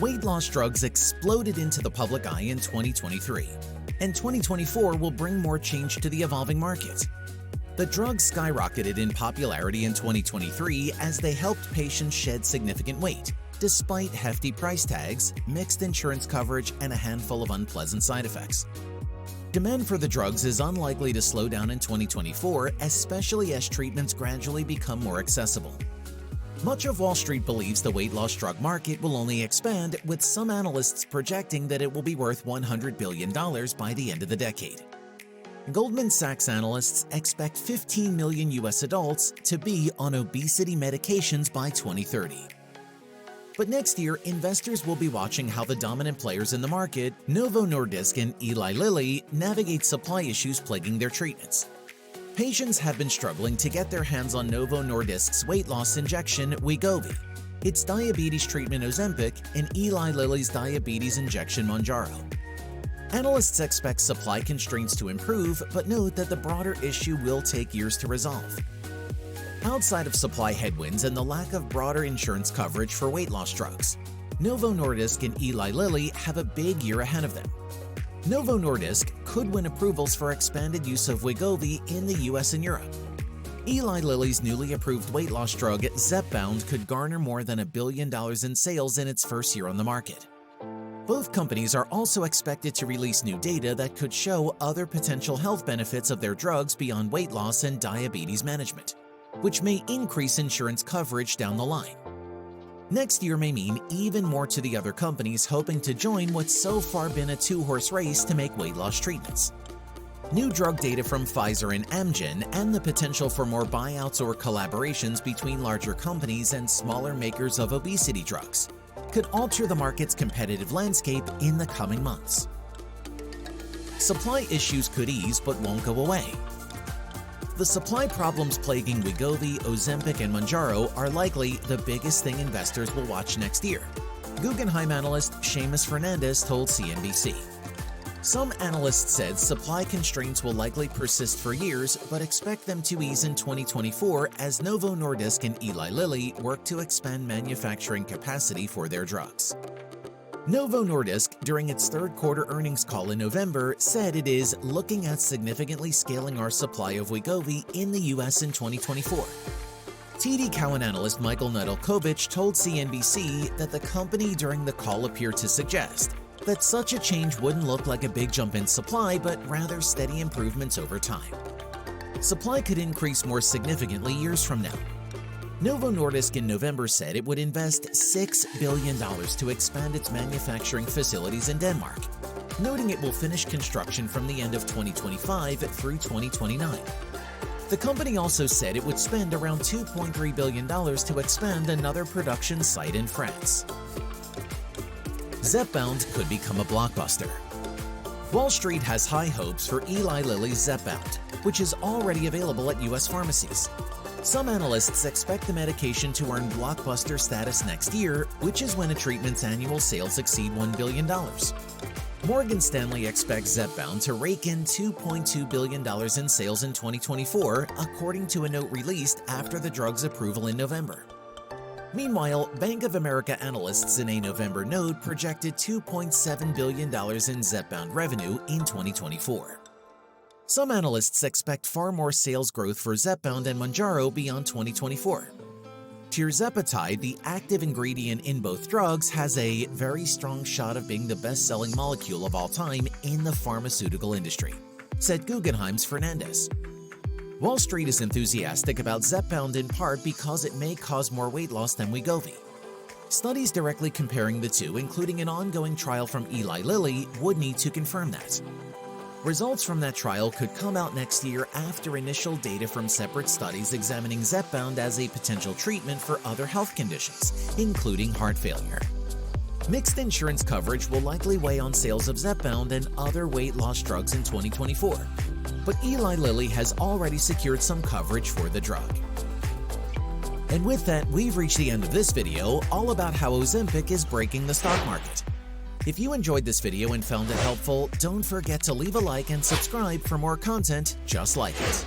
weight loss drugs exploded into the public eye in 2023, and 2024 will bring more change to the evolving market. The drugs skyrocketed in popularity in 2023 as they helped patients shed significant weight, despite hefty price tags, mixed insurance coverage, and a handful of unpleasant side effects. Demand for the drugs is unlikely to slow down in 2024, especially as treatments gradually become more accessible. Much of Wall Street believes the weight loss drug market will only expand, with some analysts projecting that it will be worth $100 billion by the end of the decade. Goldman Sachs analysts expect 15 million U.S. adults to be on obesity medications by 2030. But next year, investors will be watching how the dominant players in the market, Novo Nordisk and Eli Lilly, navigate supply issues plaguing their treatments. Patients have been struggling to get their hands on Novo Nordisk's weight loss injection Wegovy, its diabetes treatment Ozempic, and Eli Lilly's diabetes injection Mounjaro. Analysts expect supply constraints to improve, but note that the broader issue will take years to resolve. Outside of supply headwinds and the lack of broader insurance coverage for weight loss drugs, Novo Nordisk and Eli Lilly have a big year ahead of them. Novo Nordisk could win approvals for expanded use of Wegovy in the US and Europe. Eli Lilly's newly approved weight loss drug Zepbound could garner more than $1 billion in sales in its first year on the market. Both companies are also expected to release new data that could show other potential health benefits of their drugs beyond weight loss and diabetes management, which may increase insurance coverage down the line. Next year may mean even more to the other companies hoping to join what's so far been a two-horse race to make weight loss treatments. New drug data from Pfizer and Amgen and the potential for more buyouts or collaborations between larger companies and smaller makers of obesity drugs could alter the market's competitive landscape in the coming months. Supply issues could ease but won't go away. The supply problems plaguing Wegovy, Ozempic, and Mounjaro are likely the biggest thing investors will watch next year, Guggenheim analyst Seamus Fernandez told CNBC. Some analysts said supply constraints will likely persist for years, but expect them to ease in 2024 as Novo Nordisk and Eli Lilly work to expand manufacturing capacity for their drugs. Novo Nordisk, during its third quarter earnings call in November, said it is looking at significantly scaling our supply of Wegovy in the US in 2024. TD Cowen analyst Michael Nedelcovych told CNBC that the company during the call appeared to suggest that such a change wouldn't look like a big jump in supply, but rather steady improvements over time. Supply could increase more significantly years from now. Novo Nordisk in November said it would invest $6 billion to expand its manufacturing facilities in Denmark, noting it will finish construction from the end of 2025 through 2029. The company also said it would spend around $2.3 billion to expand another production site in France. Zepbound could become a blockbuster. Wall Street has high hopes for Eli Lilly's Zepbound, which is already available at U.S. pharmacies. Some analysts expect the medication to earn blockbuster status next year, which is when a treatment's annual sales exceed $1 billion. Morgan Stanley expects Zepbound to rake in $2.2 billion in sales in 2024, according to a note released after the drug's approval in November. Meanwhile, Bank of America analysts in a November note projected $2.7 billion in Zepbound revenue in 2024. Some analysts expect far more sales growth for Zepbound and Mounjaro beyond 2024. Tirzepatide, the active ingredient in both drugs, has a very strong shot of being the best-selling molecule of all time in the pharmaceutical industry, said Guggenheim's Fernandez. Wall Street is enthusiastic about Zepbound in part because it may cause more weight loss than Wegovy. Studies directly comparing the two, including an ongoing trial from Eli Lilly, would need to confirm that. Results from that trial could come out next year after initial data from separate studies examining Zepbound as a potential treatment for other health conditions, including heart failure. Mixed insurance coverage will likely weigh on sales of Zepbound and other weight loss drugs in 2024, but Eli Lilly has already secured some coverage for the drug. And with that, we've reached the end of this video all about how Ozempic is breaking the stock market. If you enjoyed this video and found it helpful, don't forget to leave a like and subscribe for more content just like it.